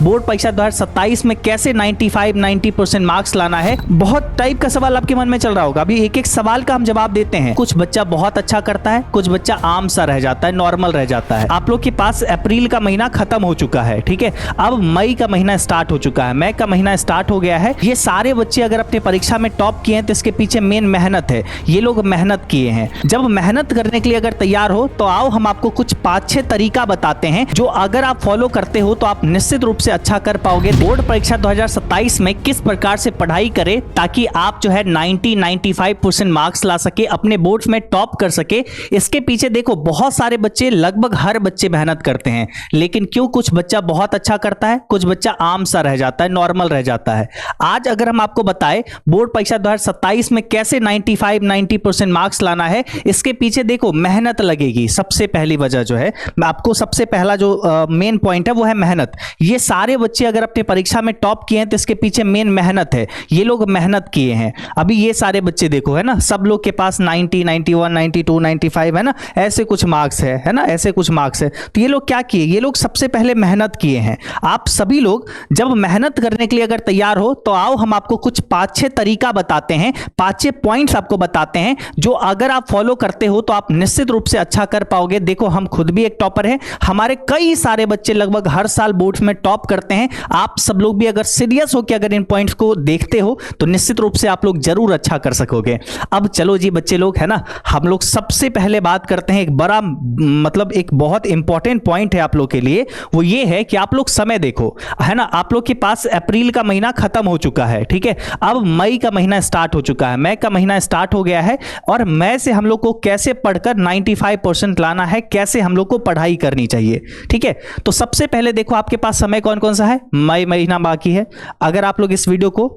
Board परीक्षा 2027 में कैसे 90% मार्क्स लाना है। बहुत टाइप का सवाल आपके मन में चल रहा होगा। अभी एक एक सवाल का हम जवाब देते हैं। कुछ बच्चा बहुत अच्छा करता है, कुछ बच्चा आम सा रह जाता है, नॉर्मल रह जाता है। आप लोग के पास अप्रैल का महीना खत्म हो चुका है, ठीक है। अब मई का महीना स्टार्ट हो चुका है, मई का महीना स्टार्ट हो गया है। ये सारे बच्चे अगर अपने परीक्षा में टॉप किए हैं तो इसके पीछे मेन मेहनत है। ये लोग मेहनत किए हैं। जब मेहनत करने के लिए अगर तैयार हो तो आओ हम आपको कुछ 5-6 तरीका बताते हैं जो अगर आप फॉलो करते हो तो आप निश्चित रूप से अच्छा कर पाओगे। बोर्ड परीक्षा 2027 में किस प्रकार से पढ़ाई करें ताकि आप जो है 90-95% मार्क्स ला सके, अपने बोर्ड्स में टॉप कर सके। इसके पीछे देखो बहुत सारे बच्चे, लगभग हर बच्चे मेहनत करते हैं, लेकिन क्यों कुछ बच्चा बहुत अच्छा करता है, कुछ बच्चा आम सा रह जाता है, नॉर्मल रह जाता है। आज अगर हम आपको बताएं बोर्ड परीक्षा 2027 में कैसे 90% मार्क्स लाना है, इसके पीछे देखो मेहनत लगेगी। सबसे पहली वजह जो है, आपको सबसे पहला जो मेन पॉइंट है वो है मेहनत। ये सारे बच्चे अगर अपनी परीक्षा में टॉप किए हैं तो इसके पीछे मेन मेहनत है। ये लोग मेहनत किए हैं। अभी ये सारे बच्चे देखो, है ना, सब लोग के पास 90, 91, 92, 95 है ना, ऐसे कुछ मार्क्स है ना, ऐसे कुछ मार्क्स है। तो ये लोग क्या किए, ये लोग सबसे पहले मेहनत किए हैं। आप सभी लोग जब मेहनत करने के लिए अगर तैयार हो तो आओ हम आपको कुछ 5-6 तरीका बताते हैं, 5-6 पॉइंट्स आपको बताते हैं जो अगर आप फॉलो करते हो तो आप निश्चित रूप से अच्छा कर पाओगे। देखो हम खुद भी एक टॉपर हैं, हमारे कई सारे बच्चे लगभग हर साल बोर्ड्स में टॉप करते हैं। आप सब लोग भी अगर सीरियस हो कि अगर इन पॉइंट्स को देखते हो तो निश्चित रूप से आप लोग जरूर अच्छा कर सकोगे। अब चलो जी बच्चे लोग, है ना, हम लोग सबसे पहले बात करते हैं एक बड़ा, मतलब एक बहुत इंपॉर्टेंट पॉइंट है आप लोग के लिए। वो ये है कि आप लोग समय देखो, है ना। आप लोग के पास अप्रैल का महीना खत्म हो चुका है, ठीक है। अब मई का महीना स्टार्ट हो चुका है, मई का महीना स्टार्ट हो गया है और मई से हम लोग को कैसे पढ़कर 95% लाना है, कैसे हम लोग को पढ़ाई करनी चाहिए, ठीक है। तो सबसे पहले देखो आपके पास समय कौन कौन सा है। मई महीना बाकी है। अगर आप लोग इस वीडियो को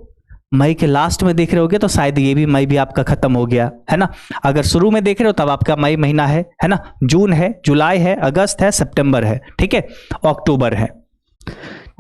मई के लास्ट में देख रहे होगे तो शायद ये भी मई भी आपका खत्म हो गया, है ना। अगर शुरू में देख रहे हो तब आपका मई महीना है ना। जून है, जुलाई है, अगस्त है, सितंबर है, ठीक है, अक्टूबर है,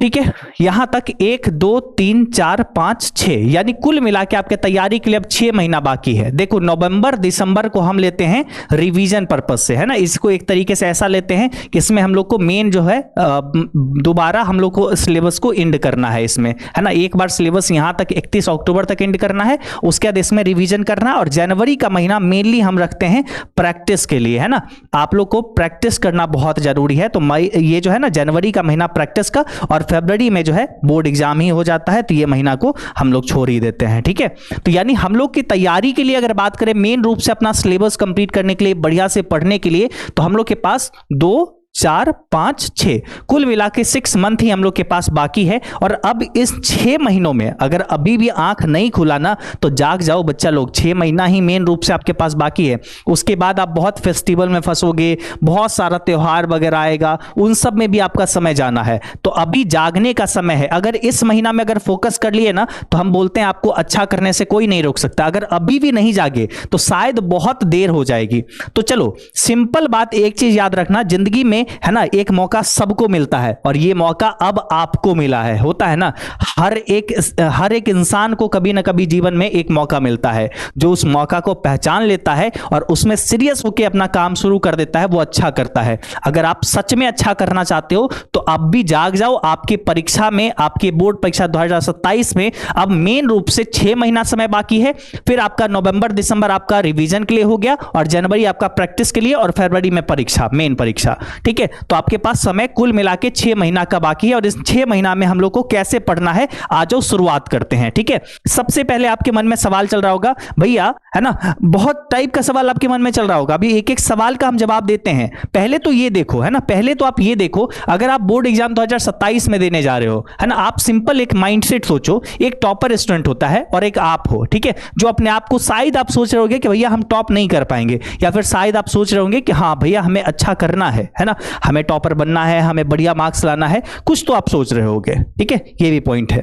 ठीक है। यहां तक 1, 2, 3, 4, 5, 6 यानी कुल मिला के आपके तैयारी के लिए अब 6 महीना बाकी है। देखो नवंबर दिसंबर को हम लेते हैं रिवीजन पर्पस से, है ना। इसको एक तरीके से ऐसा लेते हैं कि इसमें हम लोग को मेन जो है दोबारा हम लोग को सिलेबस को एंड करना है इसमें, है ना। एक बार सिलेबस यहां तक 31 अक्टूबर तक एंड करना है, उसके बाद इसमें रिवीजन करना है। और जनवरी का महीना मेनली हम रखते हैं प्रैक्टिस के लिए, है ना। आप लोग को प्रैक्टिस करना बहुत जरूरी है। तो मई, ये जो है ना, जनवरी का महीना प्रैक्टिस का, और फरवरी में जो है बोर्ड एग्जाम ही हो जाता है, तो ये महीना को हम लोग छोड़ ही देते हैं, ठीक है। तो यानी हम लोग की तैयारी के लिए अगर बात करें, मेन रूप से अपना सिलेबस कंप्लीट करने के लिए, बढ़िया से पढ़ने के लिए, तो हम लोग के पास 2, 4, 5, 6 कुल मिला के 6 मंथ ही हम लोग के पास बाकी है। और अब इस 6 महीनों में अगर अभी भी आंख नहीं खुला ना तो जाग जाओ बच्चा लोग। 6 महीना ही मेन रूप से आपके पास बाकी है। उसके बाद आप बहुत फेस्टिवल में फंसोगे, बहुत सारा त्योहार वगैरह आएगा, उन सब में भी आपका समय जाना है। तो अभी जागने का समय है। अगर इस महीना में अगर फोकस कर लिए ना तो हम बोलते हैं आपको अच्छा करने से कोई नहीं रोक सकता। अगर अभी भी नहीं जागे तो शायद बहुत देर हो जाएगी। तो चलो सिंपल बात, एक चीज याद रखना, जिंदगी में, है ना, एक मौका सबको मिलता है और ये मौका अब आपको मिला है। होता है ना, हर एक इंसान को कभी ना कभी जीवन में एक मौका मिलता है। जो उस मौका को पहचान लेता है और उसमें सीरियस होकर अपना काम शुरू कर देता है, वो अच्छा करता है। अगर आप सच में अच्छा करना चाहते हो तो अब भी जाग जाओ। आपकी परीक्षा में, आपकी बोर्ड परीक्षा 2027 में अब मेन रूप से 6 महीना समय बाकी है। फिर आपका नवंबर दिसंबर आपका रिवीजन के लिए हो गया, और जनवरी आपका प्रैक्टिस के लिए, और फरवरी में परीक्षा, मेन परीक्षा, ठीक है। तो आपके पास समय कुल मिला के 6 महीना का बाकी है। और इस 6 महीना में हम लोग को कैसे पढ़ना है, आज शुरुआत करते हैं, ठीक है। सबसे पहले आपके मन में सवाल चल रहा होगा भैया, है ना, बहुत टाइप का सवाल आपके मन में चल रहा होगा। अभी एक एक सवाल का हम जवाब देते हैं। पहले तो ये देखो, है ना, पहले तो आप ये देखो, अगर आप बोर्ड एग्जाम 2027 में देने जा रहे हो, है ना, आप सिंपल एक माइंडसेट सोचो। एक टॉपर स्टूडेंट होता है और एक आप हो, ठीक है, जो अपने आप को, शायद आप सोच रहे होगे कि भैया हम टॉप नहीं कर पाएंगे, या फिर शायद आप सोच रहे होंगे कि हाँ भैया हमें अच्छा करना है ना, हमें टॉपर बनना है, हमें बढ़िया मार्क्स लाना है, कुछ तो आप सोच रहे होगे, ठीक है। ये भी पॉइंट है।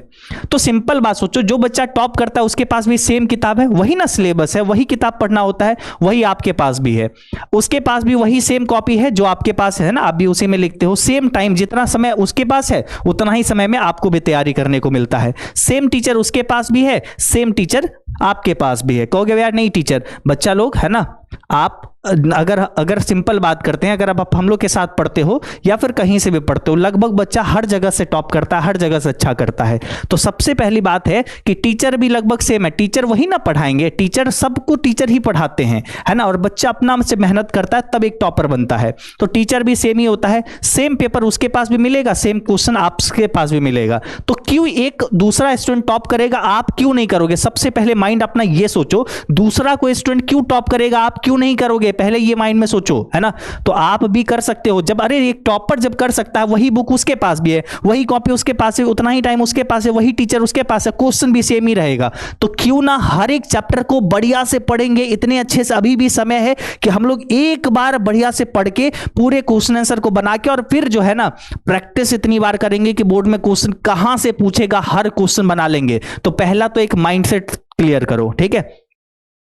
तो सिंपल बात सोचो, जो बच्चा टॉप करता है उसके पास भी सेम किताब है, वही ना सिलेबस है, वही किताब पढ़ना होता है, वही आपके पास भी है। उसके पास भी वही सेम कॉपी है जो आपके पास है ना, आप भी उसी में लिखते हो। सेम टाइम, जितना समय उसके पास है उतना ही समय में आपको भी तैयारी करने को मिलता है। सेम टीचर उसके पास भी है, सेम टीचर आपके पास भी है। कहोगे यार नहीं टीचर, बच्चा लोग है ना, आप अगर सिंपल बात करते हैं, अगर आप हम लोग के साथ पढ़ते हो या फिर कहीं से भी पढ़ते हो, लगभग बच्चा हर जगह से टॉप करता है, हर जगह से अच्छा करता है। तो सबसे पहली बात है कि टीचर भी लगभग सेम है, टीचर वही ना पढ़ाएंगे, टीचर सबको टीचर ही पढ़ाते हैं, है ना। और बच्चा अपना से मेहनत करता है तब एक टॉपर बनता है। तो टीचर भी सेम ही होता है, सेम पेपर उसके पास भी मिलेगा, सेम क्वेश्चन आपके पास भी मिलेगा। तो क्यों एक दूसरा स्टूडेंट टॉप करेगा, आप क्यों नहीं करोगे? सबसे पहले माइंड अपना ये सोचो, दूसरा कोई स्टूडेंट क्यों टॉप करेगा, आप क्यों नहीं करोगे, पहले ये माइंड में सोचो, है ना। तो आप भी कर सकते हो। जब अरे एक टॉपर जब कर सकता है, वही बुक उसके पास भी है, वही कॉपी उसके पास है, उतना ही टाइम उसके पास है, वही टीचर उसके पास है, क्वेश्चन भी सेम ही रहेगा। तो क्यों ना हर एक चैप्टर को बढ़िया से पढ़ेंगे, इतने अच्छे से अभी भी समय है कि हम लोग एक बार बढ़िया से पढ़ के पूरे क्वेश्चन आंसर को बना के, और फिर जो है ना प्रैक्टिस इतनी बार करेंगे कि बोर्ड में क्वेश्चन कहां से पूछेगा हर क्वेश्चन बना लेंगे। तो पहला तो एक माइंडसेट क्लियर करो, ठीक है।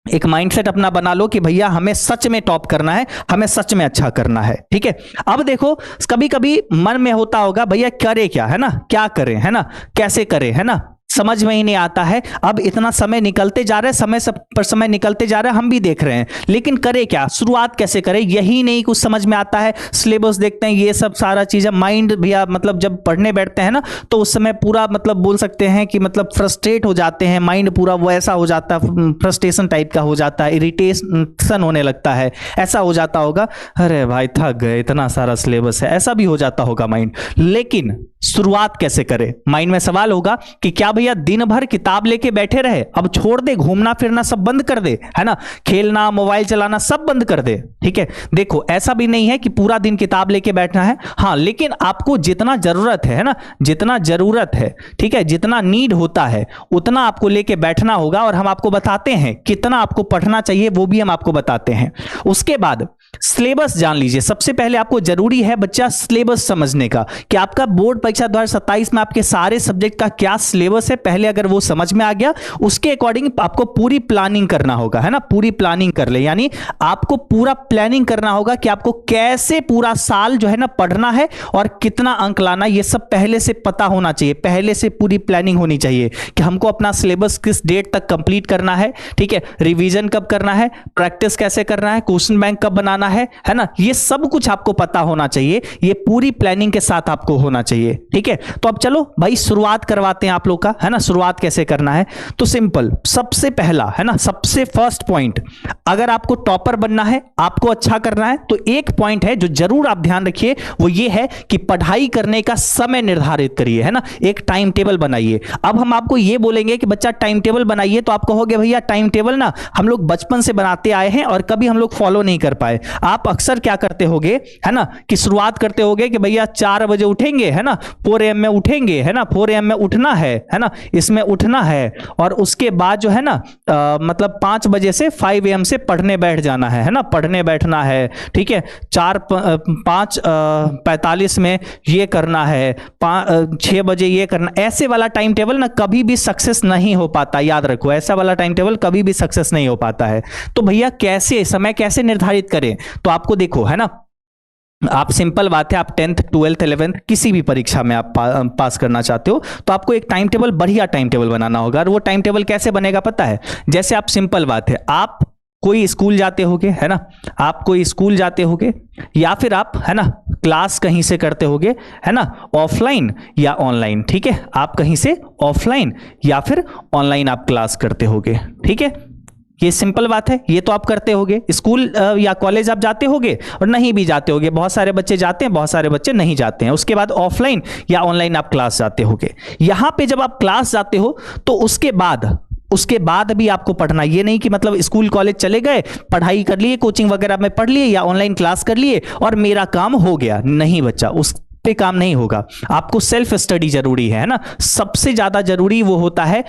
एक माइंडसेट अपना बना लो कि भैया हमें सच में टॉप करना है, हमें सच में अच्छा करना है, ठीक है। अब देखो कभी कभी मन में होता होगा भैया करे क्या, है ना, क्या करें, है ना, कैसे करें, है ना, समझ में ही नहीं आता है। अब इतना समय निकलते जा रहा है, समय सब पर समय निकलते जा रहा है, हम भी देख रहे हैं, लेकिन करे क्या, शुरुआत कैसे करें, यही नहीं कुछ समझ में आता है। सिलेबस देखते हैं, ये सब सारा चीजें, माइंड भैया मतलब जब पढ़ने बैठते हैं ना तो उस समय पूरा मतलब बोल सकते हैं कि मतलब फ्रस्ट्रेट हो जाते हैं, माइंड पूरा वैसा हो जाता है, फ्रस्ट्रेशन टाइप का हो जाता है, इरिटेशन होने लगता है, ऐसा हो जाता होगा, अरे भाई थक गए, इतना सारा सिलेबस है, ऐसा भी हो जाता होगा माइंड। लेकिन शुरुआत कैसे करें, माइंड में सवाल होगा कि क्या भैया दिन भर किताब लेके बैठे रहे, अब छोड़ दे, घूमना फिरना सब बंद कर दे, है ना, खेलना मोबाइल चलाना सब बंद कर दे, ठीक है। देखो ऐसा भी नहीं है कि पूरा दिन किताब लेके बैठना है, हाँ, लेकिन आपको जितना जरूरत है ना, जितना जरूरत है, ठीक है, जितना नीड होता है उतना आपको लेके बैठना होगा, और हम आपको बताते हैं कितना आपको पढ़ना चाहिए, वो भी हम आपको बताते हैं। उसके बाद सिलेबस जान लीजिए। सबसे पहले आपको जरूरी है बच्चा सिलेबस समझने का कि आपका बोर्ड परीक्षा 2027 में आपके सारे सब्जेक्ट का क्या सिलेबस है। पहले अगर वो समझ में आ गया, उसके अकॉर्डिंग आपको पूरी प्लानिंग करना होगा, है ना, पूरी प्लानिंग कर ले, यानी आपको पूरा प्लानिंग करना होगा कि आपको कैसे पूरा साल जो है ना पढ़ना है और कितना अंक लाना, ये सब पहले से पता होना चाहिए, पहले से पूरी प्लानिंग होनी चाहिए कि हमको अपना सिलेबस किस डेट तक कंप्लीट करना है, ठीक है, रिवीजन कब करना है, प्रैक्टिस कैसे करना है, क्वेश्चन बैंक कब बनाना है ना, ये सब कुछ आपको पता होना चाहिए, ये पूरी प्लानिंग के साथ आपको होना चाहिए, ठीक है। तो अब चलो भाई शुरुआत करवाते हैं आप लोग का, है ना। शुरुआत कैसे करना है, तो सिंपल, सबसे पहला है ना, सबसे फर्स्ट पॉइंट, अगर आपको टॉपर बनना है, आपको अच्छा करना है, तो एक पॉइंट है जो जरूर आप ध्यान रखिए, वो ये है कि पढ़ाई करने का समय निर्धारित करिए, है ना, एक टाइम टेबल बनाइए। अब हम आपको ये बोलेंगे कि बच्चा टाइम टेबल बनाइए, तो आप कहोगे भैया टाइम टेबल ना हम लोग बचपन से बनाते आए हैं और कभी हम लोग फॉलो नहीं कर पाए। आप अक्सर क्या करते होगे, है ना, कि शुरुआत करते होगे कि भैया 4 बजे उठेंगे, है ना, 4 AM में उठेंगे, है ना, 4 AM में उठना है ना, इसमें उठना है, और उसके बाद जो है ना मतलब 5 बजे से 5 AM से पढ़ने बैठ जाना है ना, पढ़ने बैठना है, ठीक है। 5:45 में ये करना है, 6 बजे ये करना, ऐसे वाला टाइम टेबल ना कभी भी सक्सेस नहीं हो पाता, याद रखो, ऐसा वाला टाइम टेबल कभी भी सक्सेस नहीं हो पाता है। तो भैया कैसे समय कैसे निर्धारित करें, तो आपको देखो, है ना, आप सिंपल बात है, आप 10th 12th 11th किसी भी परीक्षा में आप पास करना चाहते हो, तो आपको एक टाइम टेबल, बढ़िया टाइम टेबल बनाना होगा। और वो टाइम टेबल कैसे बनेगा पता है, जैसे आप सिंपल बात है, आप कोई स्कूल जाते होगे, है ना, आप कोई स्कूल जाते होगे, या फिर आप, है ना, क्लास कहीं से करते होगे, है ना, ऑफलाइन या ऑनलाइन, ठीक है, आप कहीं से ऑफलाइन या फिर ऑनलाइन आप क्लास करते होगे, ठीक है। ये सिंपल बात है, ये तो आप करते होगे, स्कूल या कॉलेज आप जाते होगे और नहीं भी जाते होगे, बहुत सारे बच्चे जाते हैं, बहुत सारे बच्चे नहीं जाते हैं। उसके बाद ऑफलाइन या ऑनलाइन आप क्लास जाते होगे। यहां पे जब आप क्लास जाते हो तो उसके बाद भी आपको पढ़ना, ये नहीं कि मतलब स्कूल कॉलेज चले गए, पढ़ाई कर लिए, कोचिंग वगैरह में पढ़ लिए या ऑनलाइन क्लास कर लिए और मेरा काम हो गया, नहीं बच्चा, उस पे काम नहीं होगा। आपको सेल्फ स्टडी जरूरी है ना, सबसे ज्यादा जरूरी वो होता है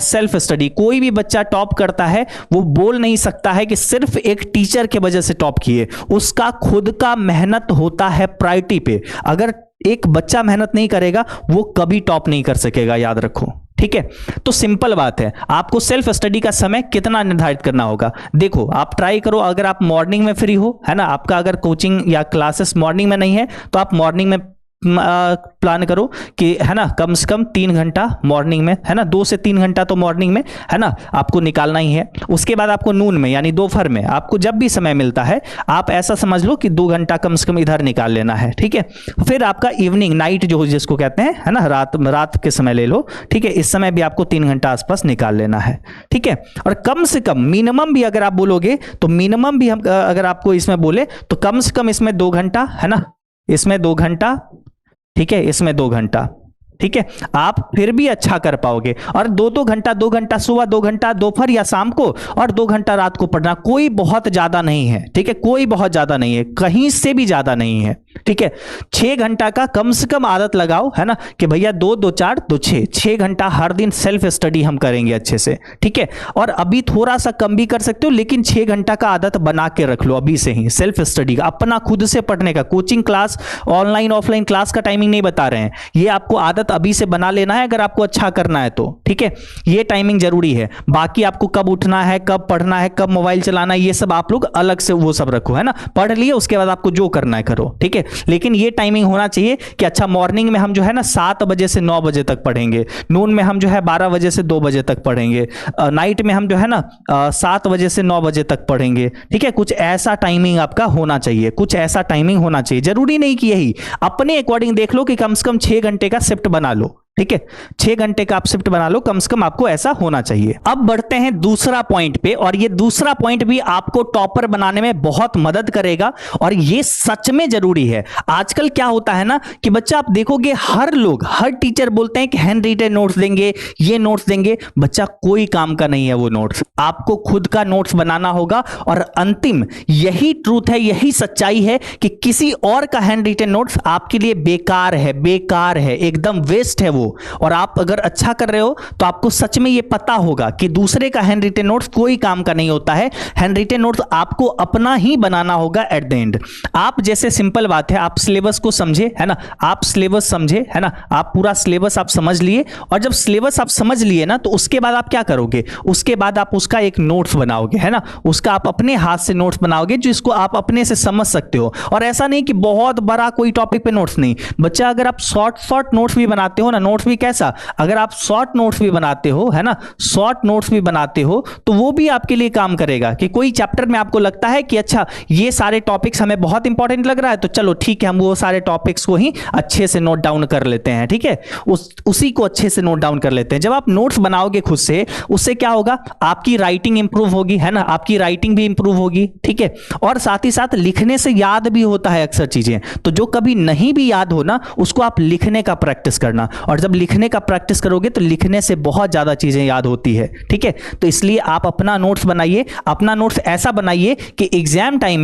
सेल्फ स्टडी। कोई भी बच्चा टॉप करता है वो बोल नहीं सकता है कि सिर्फ एक टीचर के वजह से टॉप किए, उसका खुद का मेहनत होता है प्रायोरिटी पे। अगर एक बच्चा मेहनत नहीं करेगा वो कभी टॉप नहीं कर सकेगा, याद रखो, ठीक है। तो सिंपल बात है, आपको सेल्फ स्टडी का समय कितना निर्धारित करना होगा। देखो आप ट्राई करो, अगर आप मॉर्निंग में फ्री हो, है ना, आपका अगर कोचिंग या क्लासेस मॉर्निंग में नहीं है तो आप मॉर्निंग में प्लान करो कि है ना कम से कम 3 घंटा मॉर्निंग में, है ना 2 से 3 घंटा तो मॉर्निंग में है ना आपको निकालना ही है। उसके बाद आपको नून में यानी दोपहर में आपको जब भी समय मिलता है आप ऐसा समझ लो कि 2 घंटा कम से कम इधर निकाल लेना है, ठीक है। फिर आपका इवनिंग नाइट जो जिसको कहते हैं है ना रात के समय ले लो, ठीक है। इस समय भी आपको 3 घंटा आसपास निकाल लेना है, ठीक है। और कम से कम मिनिमम भी अगर आप बोलोगे तो मिनिमम भी हम अगर आपको इसमें बोले तो कम से कम इसमें 2 घंटा, है ना, इसमें 2 घंटा, ठीक है, इसमें 2 घंटा, ठीक है। आप फिर भी अच्छा कर पाओगे। और 2-2 घंटा, 2 घंटा सुबह, 2 घंटा दोपहर या शाम को और 2 घंटा रात को पढ़ना, कोई बहुत ज्यादा नहीं है, ठीक है, कोई बहुत ज्यादा नहीं है, कहीं से भी ज्यादा नहीं है, ठीक है। 6 घंटा का कम से कम आदत लगाओ, है ना, कि भैया 2 2 4 2 6 घंटा हर दिन सेल्फ स्टडी हम करेंगे अच्छे से, ठीक है। और अभी थोड़ा सा कम भी कर सकते हो, लेकिन 6 घंटा का आदत बना के रख लो अभी से ही, सेल्फ स्टडी का, अपना खुद से पढ़ने का। Coaching class, online offline class का टाइमिंग नहीं बता रहे हैं, ये आपको आदत अभी से बना लेना है अगर आपको अच्छा करना है तो, ठीक है। ये टाइमिंग जरूरी है। बाकी आपको कब उठना है, कब पढ़ना है, कब मोबाइल चलाना है, ये सब आप लोग अलग से वो सब रखो, है ना। पढ़ लिए उसके बाद आपको जो करना है करो, ठीक है। लेकिन ये टाइमिंग होना चाहिए कि अच्छा मॉर्निंग में हम जो है ना 7 बजे से 9 बजे तक पढ़ेंगे, नून में हम जो है 12 बजे से 2 बजे तक पढ़ेंगे, नाइट में हम जो है ना 7 बजे से 9 बजे तक पढ़ेंगे, ठीक है। कुछ ऐसा टाइमिंग आपका होना चाहिए, कुछ ऐसा टाइमिंग होना चाहिए। जरूरी नहीं कि यही, अपने अकॉर्डिंग देख लो कि कम से कम 6 घंटे का शिफ्ट बना लो, ठीक है। 6 घंटे का आप शिफ्ट बना लो, कम से कम आपको ऐसा होना चाहिए। अब बढ़ते हैं दूसरा पॉइंट पे, और ये दूसरा पॉइंट भी आपको टॉपर बनाने में बहुत मदद करेगा और ये सच में जरूरी है। आजकल क्या होता है ना कि बच्चा आप देखोगे हर लोग, हर टीचर बोलते हैं कि हैंड रिटन नोट्स देंगे, ये नोट्स देंगे। बच्चा कोई काम का नहीं है वो नोट्स, आपको खुद का नोट्स बनाना होगा। और अंतिम यही ट्रूथ है, यही सच्चाई है कि किसी और का हैंड रिटन नोट्स आपके लिए बेकार है, बेकार है, एकदम वेस्ट है वो। और आप अगर अच्छा कर रहे हो तो आपको सच में ये पता होगा कि दूसरे का हैंड रिटन नोट्स कोई काम का नहीं होता है। हैंड रिटन नोट्स आपको अपना ही बनाना होगा एट द एंड। आप जैसे सिंपल बात है, आप सिलेबस को समझे, है ना, आप सिलेबस समझे, है ना, आप पूरा सिलेबस आप समझ लिए। और जब सिलेबस आप समझ लिए ना तो उसके बाद आप क्या करोगे, उसके बाद आप उसका एक नोट्स बनाओगे, है ना, उसका आप अपने हाथ से नोट्स बनाओगे जिसको आप अपने से समझ सकते हो। और ऐसा नहीं कि बहुत बड़ा कोई टॉपिक पे नोट्स नहीं, बच्चा अगर आप शॉर्ट नोट्स भी बनाते हो ना, नोट्स भी कैसा, अगर आप शॉर्ट नोट्स भी बनाते हो, है ना, शॉर्ट नोट्स भी बनाते हो तो वो भी आपके लिए काम करेगा। कि कोई चैप्टर में आपको लगता है कि अच्छा ये सारे टॉपिक्स हमें बहुत इंपॉर्टेंट लग रहा है तो चलो ठीक है हम वो सारे टॉपिक्स को ही अच्छे से नोट डाउन कर लेते हैं, ठीक है, उसी को अच्छे से नोट डाउन कर लेते हैं। जब आप नोट्स बनाओगे खुद से, उससे क्या होगा, आपकी राइटिंग इंप्रूव होगी, है ना, आपकी राइटिंग भी इंप्रूव होगी, ठीक है। और साथ ही साथ लिखने से याद भी होता है अक्सर चीजें, तो जो कभी नहीं भी याद हो ना उसको आप लिखने का प्रैक्टिस करना। और जब लिखने का प्रैक्टिस करोगे तो लिखने से बहुत ज्यादा चीजें याद होती है, ठीक है। तो इसलिए आप अपना नोट्स बनाइए, अपना नोट्स ऐसा बनाइए कि एग्जाम टाइम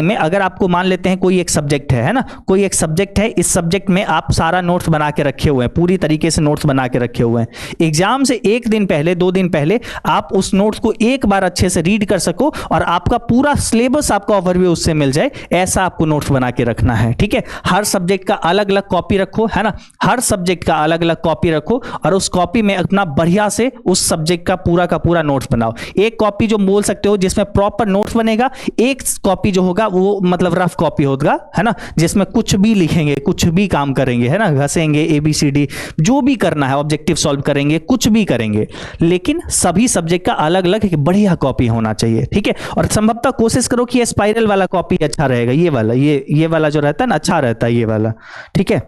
में अगर आपको मान लेते हैं कोई एक सब्जेक्ट है ना, कोई एक सब्जेक्ट है, इस सब्जेक्ट में आप सारा नोट्स बना के रखे हुए हैं, पूरी तरीके से नोट्स बना के रखे हुए हैं। एग्जाम से 1 दिन पहले, 2 दिन पहले आप उस नोट्स को एक बार अच्छे से रीड कर सको और आपका पूरा सिलेबस आपका ओवरव्यू उससे मिल जाए, ऐसा आपको नोट्स बना के रखना है, ठीक है। हर सब्जेक्ट का अलग अलग कॉपी रखो, है ना, हर सब्जेक्ट का अलग अलग कॉपी रखो और उस कॉपी में अपना बढ़िया से उस सब्जेक्ट का पूरा नोट्स बनाओ। एक कॉपी जो बोल सकते हो जिसमें प्रॉपर नोट्स बनेगा, एक कॉपी जो होगा वो मतलब रफ कॉपी होगा, है ना, जिसमें कुछ भी लिखेंगे, कुछ भी काम करेंगे, है ना, घसेंगे ABCD जो भी करना है, ऑब्जेक्टिव सॉल्व करेंगे, कुछ भी करेंगे, लेकिन सभी सब्जेक्ट का अलग अलग एक बढ़िया कॉपी होना चाहिए, ठीक है। और संभवतः कोशिश करो कि ये स्पाइरल वाला कॉपी अच्छा रहेगा, ये वाला जो रहता है ना अच्छा रहता है ये वाला, ठीक है।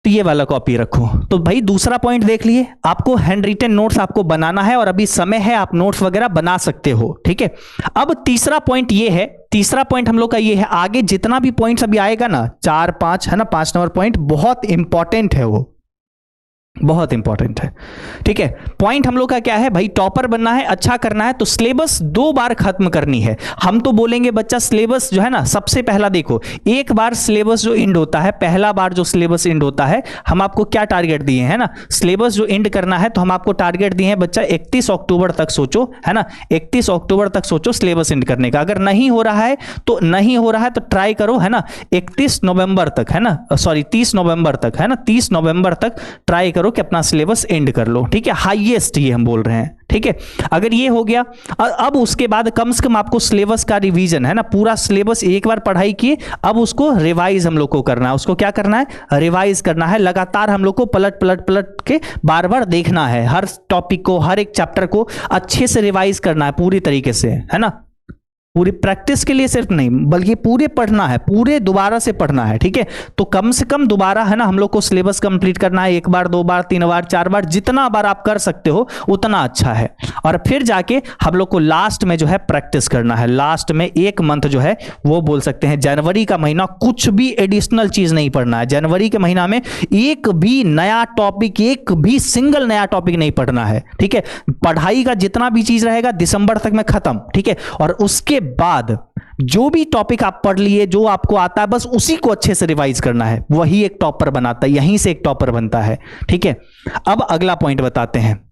तो ये वाला कॉपी रखो। तो भाई दूसरा पॉइंट देख लिए, आपको हैंड रिटन नोट्स आपको बनाना है और अभी समय है, आप नोट्स वगैरह बना सकते हो, ठीक है। अब तीसरा पॉइंट ये है, तीसरा पॉइंट हम लोग का ये है, आगे जितना भी पॉइंट्स अभी आएगा ना 4 5 है ना, 5 नंबर पॉइंट बहुत इंपॉर्टेंट है, वो बहुत इंपॉर्टेंट है, ठीक है। पॉइंट हम लोग का क्या है भाई, टॉपर बनना है, अच्छा करना है तो सिलेबस 2 बार खत्म करनी है। हम तो बोलेंगे बच्चा सिलेबस जो है ना, सबसे पहला देखो, एक बार सिलेबस जो एंड होता है, पहला बार जो सिलेबस एंड होता है, हम आपको क्या टारगेट दिए हैं ना, सिलेबस जो एंड करना है तो हम आपको टारगेट दिए हैं बच्चा 31 अक्टूबर तक सोचो, है ना, 31 अक्टूबर तक सोचो सिलेबस एंड करने का। अगर नहीं हो रहा है तो ट्राई करो, है ना, 31 नवंबर तक, है ना, सॉरी 30 नवंबर तक, है ना, 30 नवंबर तक ट्राई करो कि अपना सिलेबस एंड कर लो, ठीक है। हाईएस्ट ये हम बोल रहे हैं, ठीक है। अगर ये हो गया, अब उसके बाद कम से कम आपको सिलेबस का रिवीजन, है ना, पूरा सिलेबस एक बार पढ़ाई किए, अब उसको रिवाइज हम लोग को करना है। उसको क्या करना है? रिवाइज करना है। लगातार हम लोग को पलट पलट पलट के बार बार देखना है, हर टॉपिक को, हर एक चैप्टर को अच्छे से रिवाइज करना है पूरी तरीके से, है ना। पूरी प्रैक्टिस के लिए सिर्फ नहीं, बल्कि पूरे पढ़ना है, पूरे दोबारा से पढ़ना है, ठीक है। तो कम से कम दोबारा, है ना, हम लोग को सिलेबस कंप्लीट करना है, एक बार, दो बार, तीन बार, चार बार, जितना बार आप कर सकते हो उतना अच्छा है। और फिर जाके हम लोग को लास्ट में जो है प्रैक्टिस करना है। लास्ट में एक मंथ जो है वो बोल सकते हैं, जनवरी का महीना कुछ भी एडिशनल चीज नहीं पढ़ना है। जनवरी के महीना में एक भी नया टॉपिक, एक भी सिंगल नया टॉपिक नहीं पढ़ना है, ठीक है। पढ़ाई का जितना भी चीज रहेगा दिसंबर तक में खत्म, ठीक है। और उसके बाद जो भी टॉपिक आप पढ़ लिए, जो आपको आता है, बस उसी को अच्छे से रिवाइज करना है। वही एक टॉपर बनाता है, यहीं से एक टॉपर बनता है, ठीक है। अब अगला पॉइंट बताते हैं,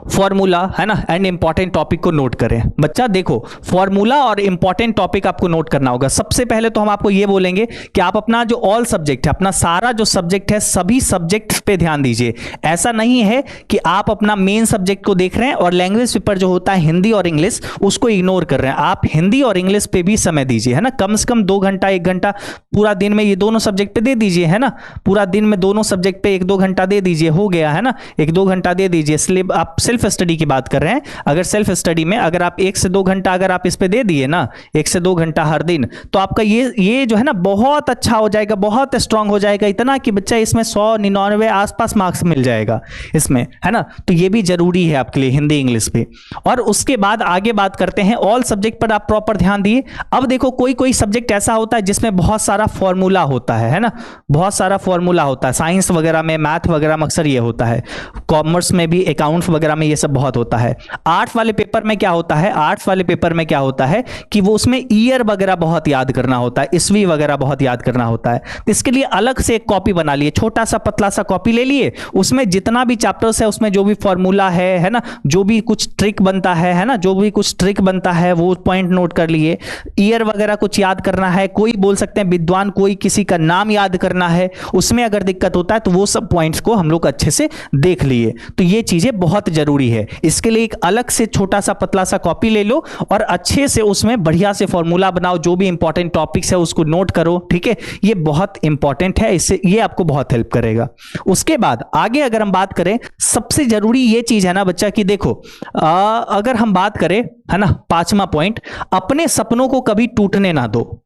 फॉर्मूला, है ना, एंड इंपॉर्टेंट टॉपिक को नोट करें। बच्चा देखो, फॉर्मूला और इंपॉर्टेंट टॉपिक आपको नोट करना होगा। सबसे पहले तो हम आपको ये बोलेंगे कि आप अपना जो ऑल सब्जेक्ट है, अपना सारा जो सब्जेक्ट है, सभी सब्जेक्ट पे ध्यान दीजिए। ऐसा नहीं है कि आप अपना मेन सब्जेक्ट को देख रहे हैं और लैंग्वेज पेपर जो होता है हिंदी और इंग्लिश, उसको इग्नोर कर रहे हैं। आप हिंदी और इंग्लिश पे भी समय दीजिए, है ना। कम से कम 2 घंटा 1 घंटा पूरा दिन में ये दोनों सब्जेक्ट पे दे दीजिए, है ना। पूरा दिन में दोनों सब्जेक्ट पे 1-2 घंटा दे दीजिए, हो गया, है ना। 1-2 घंटा दे दीजिए। आप सेल्फ स्टडी की बात कर रहे हैं। अगर सेल्फ स्टडी में अगर आप 1 से 2 घंटा अगर आप इस पे दे दिए ना, 1 से 2 घंटा हर दिन, तो आपका ये जो है ना बहुत अच्छा हो जाएगा, बहुत स्ट्रांग हो जाएगा, इतना कि बच्चा इसमें 100-99 आसपास मार्क्स मिल जाएगा इसमें, है ना। तो ये भी जरूरी है आपके लिए, हिंदी इंग्लिश पे। और उसके बाद आगे बात करते हैं, ऑल सब्जेक्ट पर आप प्रॉपर ध्यान दिए। अब देखो, कोई कोई सब्जेक्ट ऐसा होता है जिसमें बहुत सारा फॉर्मूला होता है ना, बहुत सारा फॉर्मूला होता है। साइंस वगैरह में, मैथ वगैरह में अक्सर ये होता है। कॉमर्स में भी, अकाउंट्स वगैरह में ये सब बहुत होता है। आर्ट्स वाले पेपर में क्या होता है, आर्ट्स वाले पेपर में क्या होता है कि वो उसमें ईयर वगैरह बहुत याद करना होता है, ईस्वी वगैरह बहुत याद करना होता है। तो इसके लिए अलग से एक कॉपी बना लिए, छोटा सा पतला सा कॉपी ले लिए, उसमें जितना भी चैप्टर्स है, उसमें जो भी फॉर्मूला है ना, जो भी कुछ ट्रिक बनता है ना, जो भी कुछ ट्रिक बनता है वो पॉइंट नोट कर लिए। ईयर वगैरह कुछ याद करना है, कोई बोल सकते हैं विद्वान, कोई किसी का नाम याद करना है, उसमें अगर दिक्कत होता है तो वो सब पॉइंट्स को हम लोग अच्छे से देख लिए। तो ये चीजें बहुत जरूरी है। इसके लिए एक अलग से छोटा सा पतला सा कॉपी ले लो और अच्छे से उसमें बढ़िया से फॉर्मूला बनाओ, जो भी इंपॉर्टेंट टॉपिक्स है उसको नोट करो, ठीक है। ये बहुत इंपॉर्टेंट है, इससे ये आपको बहुत हेल्प करेगा। उसके बाद आगे अगर हम बात करें, सबसे जरूरी ये चीज है ना बच्चा कि देखो, अगर हम बात करें, है ना, 5वां पॉइंट, अपने सपनों को कभी टूटने ना दो।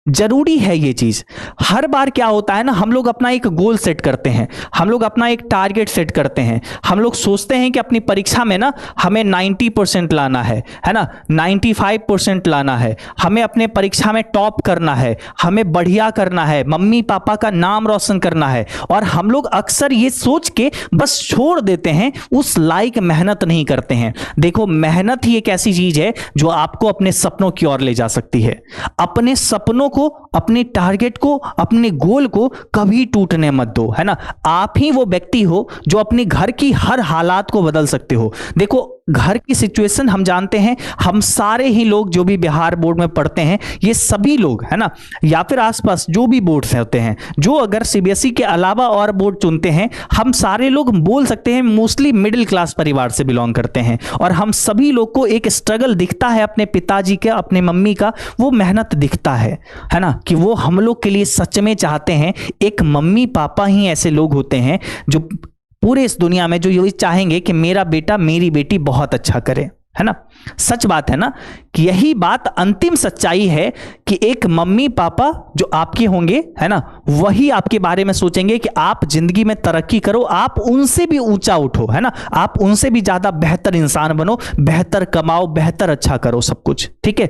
जरूरी है ये चीज। हर बार क्या होता है ना, हम लोग अपना एक गोल सेट करते हैं, हम लोग अपना एक टारगेट सेट करते हैं, हम लोग सोचते हैं कि अपनी परीक्षा में ना हमें 90% लाना है ना, 95% लाना है, हमें अपने परीक्षा में टॉप करना है, हमें बढ़िया करना है, मम्मी पापा का नाम रोशन करना है। और हम लोग अक्सर ये सोच के बस छोड़ देते हैं, उस लायक मेहनत नहीं करते हैं। देखो, मेहनत ही एक ऐसी चीज है जो आपको अपने सपनों की ओर ले जा सकती है। अपने सपनों को, अपने टारगेट को, अपने गोल को कभी टूटने मत दो, है ना। आप ही वो व्यक्ति हो जो अपने घर की हर हालात को बदल सकते हो। देखो, घर की सिचुएशन हम जानते हैं, हम सारे ही लोग जो भी बिहार बोर्ड में पढ़ते हैं, ये सभी लोग, है ना, या फिर आसपास जो भी बोर्ड्स होते हैं, जो अगर सीबीएसई के अलावा और बोर्ड चुनते हैं, हम सारे लोग बोल सकते हैं मोस्टली मिडिल क्लास परिवार से बिलोंग करते हैं। और हम सभी लोग को एक स्ट्रगल दिखता है अपने पिताजी का, अपने मम्मी का, वो मेहनत दिखता है ना, कि वो हम लोग के लिए सच में चाहते हैं। एक मम्मी पापा ही ऐसे लोग होते हैं जो पूरे इस दुनिया में जो ये चाहेंगे कि मेरा बेटा, मेरी बेटी बहुत अच्छा करे, है ना। सच बात है ना, कि यही बात अंतिम सच्चाई है कि एक मम्मी पापा जो आपके होंगे, है ना, वही आपके बारे में सोचेंगे कि आप जिंदगी में तरक्की करो, आप उनसे भी ऊंचा उठो, है ना, आप उनसे भी ज्यादा बेहतर इंसान बनो, बेहतर कमाओ, बेहतर अच्छा करो सब कुछ, ठीक है।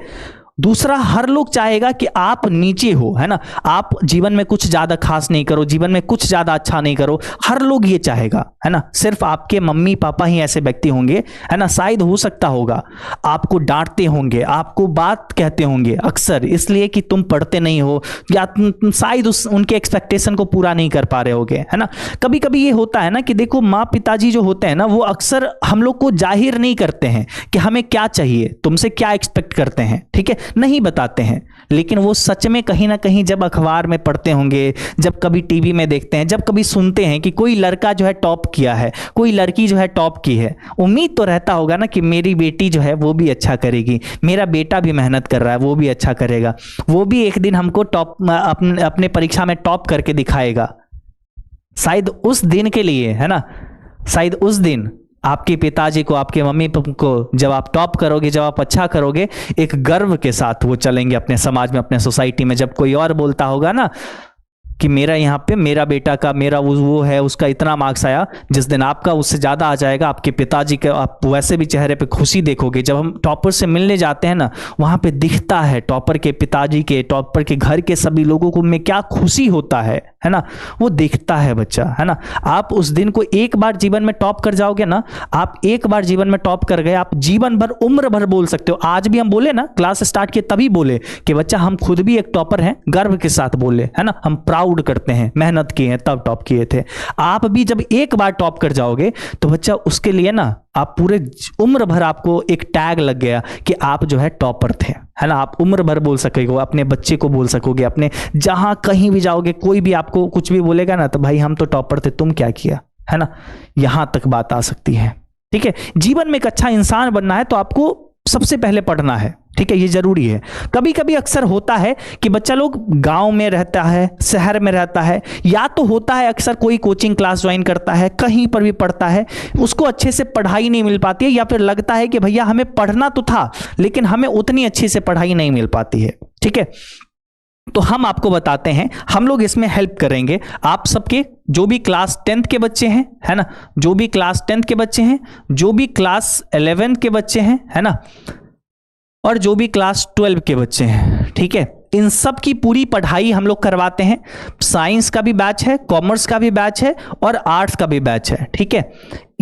दूसरा, हर लोग चाहेगा कि आप नीचे हो, है ना, आप जीवन में कुछ ज्यादा खास नहीं करो, जीवन में कुछ ज्यादा अच्छा नहीं करो, हर लोग ये चाहेगा, है ना। सिर्फ आपके मम्मी पापा ही ऐसे व्यक्ति होंगे, है ना, शायद हो सकता होगा आपको डांटते होंगे, आपको बात कहते होंगे अक्सर, इसलिए कि तुम पढ़ते नहीं हो, या शायद उनके एक्सपेक्टेशन को पूरा नहीं कर पा रहे होगे, है ना। कभी कभी ये होता है ना कि देखो, माँ पिताजी जो होते हैं ना, वो अक्सर हम लोग को जाहिर नहीं करते हैं कि हमें क्या चाहिए, तुमसे क्या एक्सपेक्ट करते हैं, ठीक है। नहीं बताते हैं, लेकिन वो सच में कहीं ना कहीं जब अखबार में पढ़ते होंगे, जब कभी टीवी में देखते हैं, जब कभी सुनते हैं कि कोई लड़का जो है टॉप किया है, कोई लड़की जो है टॉप की है, उम्मीद तो रहता होगा ना कि मेरी बेटी जो है वो भी अच्छा करेगी, मेरा बेटा भी मेहनत कर रहा है वो भी अच्छा करेगा, वो भी एक दिन हमको टॉप अपने परीक्षा में टॉप करके दिखाएगा। शायद उस दिन के लिए, है ना, शायद उस दिन आपके पिताजी को, आपके मम्मी को, जब आप टॉप करोगे, जब आप अच्छा करोगे, एक गर्व के साथ वो चलेंगे अपने समाज में, अपने सोसाइटी में। जब कोई और बोलता होगा ना कि मेरा यहाँ पे, मेरा बेटा का, मेरा वो है, उसका इतना मार्क्स आया, जिस दिन आपका उससे ज़्यादा आ जाएगा, आपके पिताजी के आप वैसे भी चेहरे पे खुशी देखोगे। जब हम टॉपर से मिलने जाते हैं ना, वहाँ पे दिखता है टॉपर के पिताजी के, टॉपर के घर के सभी लोगों को में क्या खुशी होता है ना, वो दिखता है बच्चा, है ना। आप उस दिन को एक बार जीवन में टॉप कर जाओगे ना, आप एक बार जीवन में टॉप कर गए, आप जीवन भर, उम्र भर बोल सकते हो। आज भी हम बोले ना, क्लास स्टार्ट किए तभी बोले कि बच्चा हम खुद भी एक टॉपर हैं, गर्व के साथ बोले, है ना, हम प्राउड करते हैं, मेहनत किए हैं तब टॉप किए थे। आप भी जब एक बार टॉप कर जाओगे तो बच्चा उसके लिए ना, आप पूरे उम्र भर आपको एक टैग लग गया कि आप जो है टॉपर थे, है ना। आप उम्र भर बोल सकोगे, अपने बच्चे को बोल सकोगे, अपने जहां कहीं भी जाओगे, कोई भी आपको कुछ भी बोलेगा ना, तो भाई हम तो टॉपर थे, तुम क्या किया, है ना, यहां तक बात आ सकती है। ठीक है, जीवन में एक अच्छा इंसान बनना है तो आपको सबसे पहले पढ़ना है। ठीक है, ये जरूरी है। कभी कभी अक्सर होता है कि बच्चा लोग गांव में रहता है, शहर में रहता है, या तो होता है अक्सर कोई कोचिंग क्लास ज्वाइन करता है, कहीं पर भी पढ़ता है, उसको अच्छे से पढ़ाई नहीं मिल पाती है, या फिर लगता है कि भैया हमें पढ़ना तो था लेकिन हमें उतनी अच्छी से पढ़ाई नहीं मिल पाती है। ठीक है, तो हम आपको बताते हैं, हम लोग इसमें हेल्प करेंगे आप सबके, जो भी क्लास 10th के बच्चे हैं, है ना, जो भी क्लास 10th के बच्चे हैं, जो भी क्लास 11 के बच्चे हैं, है ना, और जो भी क्लास 12 के बच्चे हैं। ठीक है, इन सब की पूरी पढ़ाई हम लोग करवाते हैं। साइंस का भी बैच है, कॉमर्स का भी बैच है और आर्ट्स का भी बैच है। ठीक है,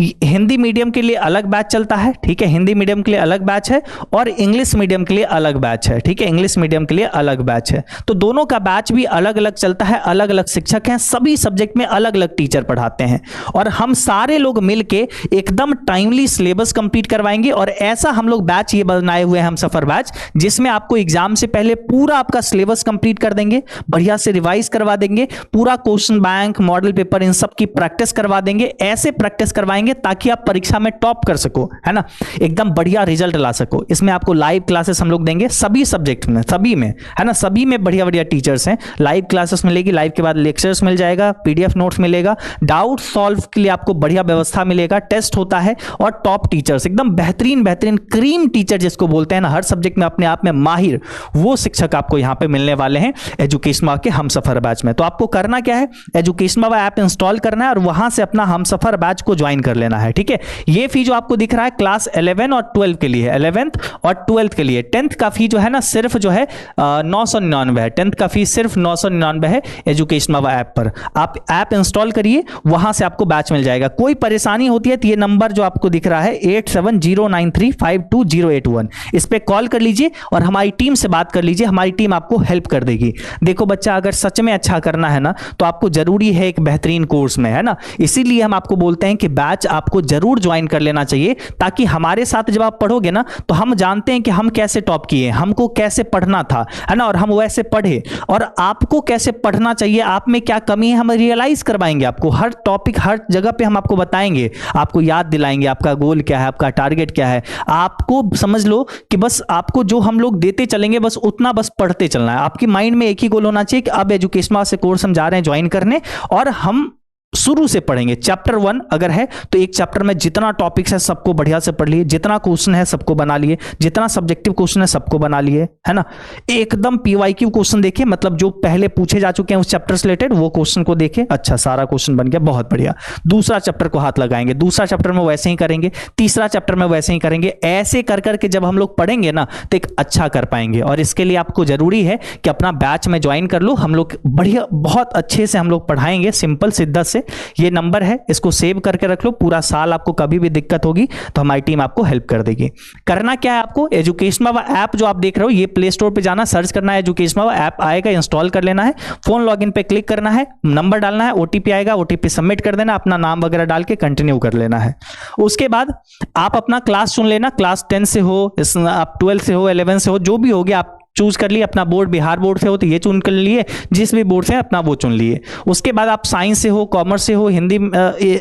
हिंदी मीडियम के लिए अलग बैच चलता है। ठीक है, हिंदी मीडियम के लिए अलग बैच है और इंग्लिश मीडियम के लिए अलग बैच है। ठीक है, इंग्लिश मीडियम के लिए अलग बैच है। तो दोनों का बैच भी अलग अलग चलता है, अलग अलग शिक्षक हैं, सभी सब्जेक्ट में अलग अलग टीचर पढ़ाते हैं और हम सारे लोग मिलके एकदम टाइमली सिलेबस कंप्लीट करवाएंगे। और ऐसा हम लोग बैच ये बनाए हुए हैं, हम सफर बैच, जिसमें आपको एग्जाम से पहले पूरा आपका सिलेबस कंप्लीट कर देंगे, बढ़िया से रिवाइज करवा देंगे, पूरा क्वेश्चन बैंक, मॉडल पेपर, इन सब की प्रैक्टिस करवा देंगे। ऐसे प्रैक्टिस करवाएंगे ताकि आप परीक्षा में टॉप कर सको, है ना, एकदम बढ़िया रिजल्ट ला सको। इसमें आपको लाइव क्लासेस हम लोग देंगे सभी सब्जेक्ट में, सभी में, है ना, सभी में बढ़िया बढ़िया टीचर्स हैं। लाइव क्लासेस मिलेगी, लाइव के बाद लेक्चर्स मिल जाएगा, पीडीएफ नोट्स मिलेगा, डाउट सॉल्व के लिए आपको बढ़िया व्यवस्था मिलेगा, टेस्ट होता है और टॉप टीचर्स, एकदम बेहतरीन बेहतरीन क्रीम टीचर जिसको बोलते हैं ना, हर सब्जेक्ट में अपने आप में माहिर, वो शिक्षक आपको यहाँ पे मिलने वाले हैं एजुकेशनवा के हमसफर बैच में। तो आपको करना क्या है, एजुकेशनवा ऐप इंस्टॉल करना है और वहां से अपना हमसफर बैच को ज्वाइन कर लेना है। ठीक है, ये फी जो आपको दिख रहा है क्लास 11 और 12 के लिए, 11th और 12th के लिए। 10th का फी जो है ना, सिर्फ जो है 999 है। 10th का फी सिर्फ 999 है एजुकेशनवा ऐप पर। आप ऐप इंस्टॉल करिए, वहां से आपको बैच मिल जाएगा। कोई परेशानी होती है तो ये नंबर जो आपको दिख रहा है 8709352081, इस पे कॉल कर लीजिए और हमारी टीम से बात कर लीजिए, हमारी टीम आपको हेल्प कर देगी। देखो बच्चा, अगर सच में अच्छा करना है ना, तो आपको जरूरी है एक बेहतरीन कोर्स में, है ना, इसीलिए हम आपको बोलते हैं कि बैच आपको जरूर ज्वाइन कर लेना चाहिए, ताकि हमारे साथ जब आप पढ़ोगे ना, तो हम जानते हैं कि हम कैसे टॉप किए, हमको कैसे पढ़ना था, है ना, और हम वैसे पढ़े, और आपको कैसे पढ़ना चाहिए, आप में क्या कमी है, हम रियलाइज करवाएंगे आपको। हर टॉपिक, हर जगह पे हम आपको बताएंगे, आपको याद दिलाएंगे आपका गोल क्या है, आपका टारगेट क्या है। आपको समझ लो कि बस आपको जो हम लोग देते चलेंगे, बस उतना बस पढ़ते चलना है। आपकी माइंड में एक ही गोल होना चाहिए कि अब एजुकेशनल से कोर्स हम जा रहे हैं ज्वाइन करने, और हम शुरू से पढ़ेंगे। चैप्टर 1 अगर है तो एक चैप्टर में जितना टॉपिक्स है सबको बढ़िया से पढ़ लिए, जितना क्वेश्चन है सबको बना लिए, जितना सब्जेक्टिव क्वेश्चन है सबको बना लिए, है ना। एकदम पीवाईक्यू क्वेश्चन देखिए, मतलब जो पहले पूछे जा चुके हैं उस चैप्टर से रिलेटेड, वो क्वेश्चन को देखे, अच्छा सारा क्वेश्चन बन गया, बहुत बढ़िया। दूसरा चैप्टर को हाथ लगाएंगे, दूसरा चैप्टर में वैसे ही करेंगे, तीसरा चैप्टर में वैसे ही करेंगे। ऐसे कर करके जब हम लोग पढ़ेंगे ना, तो एक अच्छा कर पाएंगे। और इसके लिए आपको जरूरी है कि अपना बैच में ज्वाइन कर लो। हम लोग बढ़िया, बहुत अच्छे से हम लोग पढ़ाएंगे, सिंपल शिद्दत से। ये नंबर है, इसको सेव करके रख लो। पूरा साल आपको कभी भी दिक्कत होगी तो हमारी टीम आपको हेल्प कर देगी। करना क्या है आपको, एजुकेशनल ऐप जो आप देख रहे हो, ये प्ले स्टोर पे जाना, सर्च करना है, एजुकेशनल ऐप आएगा, इंस्टॉल कर लेना है, फोन लॉगिन पे क्लिक करना है, नंबर डालना है, ओटीपी आएगा, ओटीपी सबमिट कर देना, अपना नाम वगैरह डाल के कंटिन्यू कर लेना है। उसके बाद आप अपना क्लास चुन लेना, क्लास 10 से हो, आप 12 से हो, 11 से हो, जो भी हो गया, आप चूज कर लिए, अपना बोर्ड बिहार बोर्ड से हो तो ये चुन कर लिए, जिस भी बोर्ड से अपना वो चुन लिए। उसके बाद आप साइंस से हो, कॉमर्स से हो, हिंदी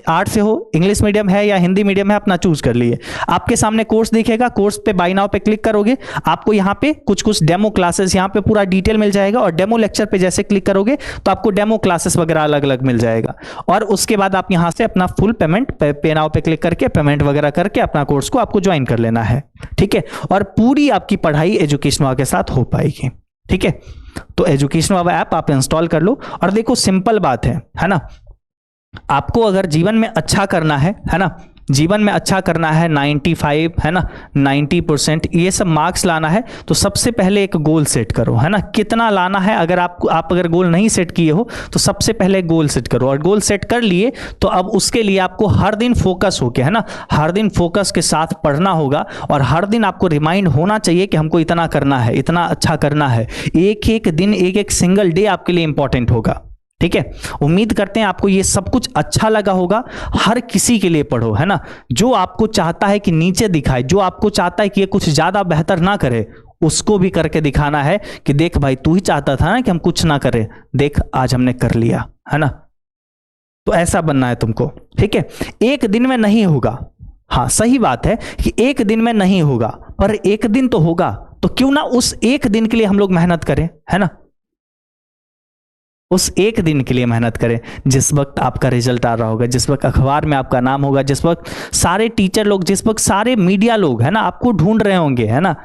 आर्ट से हो, इंग्लिश मीडियम है या हिंदी मीडियम है, अपना चूज कर लिए। आपके सामने कोर्स दिखेगा, कोर्स पे बाय नाउ पे क्लिक करोगे, आपको यहाँ पे कुछ डेमो क्लासेस यहाँ पे पूरा डिटेल मिल जाएगा, और डेमो लेक्चर पे जैसे क्लिक करोगे तो आपको डेमो क्लासेस वगैरह अलग अलग मिल जाएगा। और उसके बाद आप यहाँ से अपना फुल पेमेंट पे नाउ पे क्लिक करके पेमेंट वगैरह करके अपना कोर्स को आपको ज्वाइन कर लेना है, ठीक है। और पूरी आपकी पढ़ाई एजुकेशनवा के साथ हो पाएगी, ठीक है। तो एजुकेशनवा ऐप आप इंस्टॉल कर लो। और देखो सिंपल बात है ना, आपको अगर जीवन में अच्छा करना है ना, जीवन में अच्छा करना है, 95 है ना, 90% ये सब मार्क्स लाना है, तो सबसे पहले एक गोल सेट करो, है ना। कितना लाना है, अगर आप अगर गोल नहीं सेट किए हो तो सबसे पहले गोल सेट करो। और गोल सेट कर लिए तो अब उसके लिए आपको हर दिन फोकस होके, है ना, हर दिन फोकस के साथ पढ़ना होगा। और हर दिन आपको रिमाइंड होना चाहिए कि हमको इतना करना है, इतना अच्छा करना है। एक एक दिन, एक एक सिंगल डे आपके लिए इंपॉर्टेंट होगा, ठीक है। उम्मीद करते हैं आपको ये सब कुछ अच्छा लगा होगा। हर किसी के लिए पढ़ो, है ना, जो आपको चाहता है कि नीचे दिखाए, जो आपको चाहता है कि ये कुछ ज्यादा बेहतर ना करे, उसको भी करके दिखाना है कि देख भाई, तू ही चाहता था ना कि हम कुछ ना करें, देख आज हमने कर लिया, है ना। तो ऐसा बनना है तुमको, ठीक है। एक दिन में नहीं होगा, हाँ सही बात है कि एक दिन में नहीं होगा, पर एक दिन तो होगा। तो क्यों ना उस एक दिन के लिए हम लोग मेहनत करें, है ना, उस एक दिन के लिए मेहनत करें जिस वक्त आपका रिजल्ट आ रहा होगा, जिस वक्त अखबार में आपका नाम होगा, जिस वक्त सारे टीचर लोग, जिस वक्त सारे मीडिया लोग, है ना, आपको ढूंढ रहे होंगे, है ना,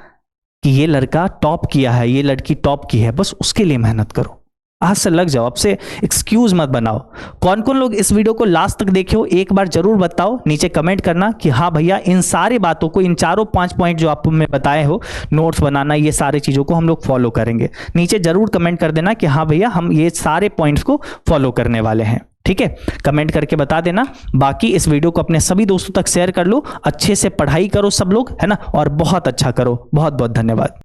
कि ये लड़का टॉप किया है, ये लड़की टॉप की है। बस उसके लिए मेहनत करो, आज से लग जाओ, अब से एक्सक्यूज मत बनाओ। कौन कौन लोग इस वीडियो को लास्ट तक देखे हो एक बार जरूर बताओ, नीचे कमेंट करना कि हाँ भैया इन सारी बातों को, इन चारों 5 पॉइंट जो आपको मैं बताए हो, नोट्स बनाना, ये सारी चीज़ों को हम लोग फॉलो करेंगे। नीचे जरूर कमेंट कर देना कि हाँ भैया हम ये सारे पॉइंट्स को फॉलो करने वाले हैं, ठीक है। कमेंट करके बता देना। बाकी इस वीडियो को अपने सभी दोस्तों तक शेयर कर लो, अच्छे से पढ़ाई करो सब लोग, है ना, और बहुत अच्छा करो। बहुत बहुत धन्यवाद।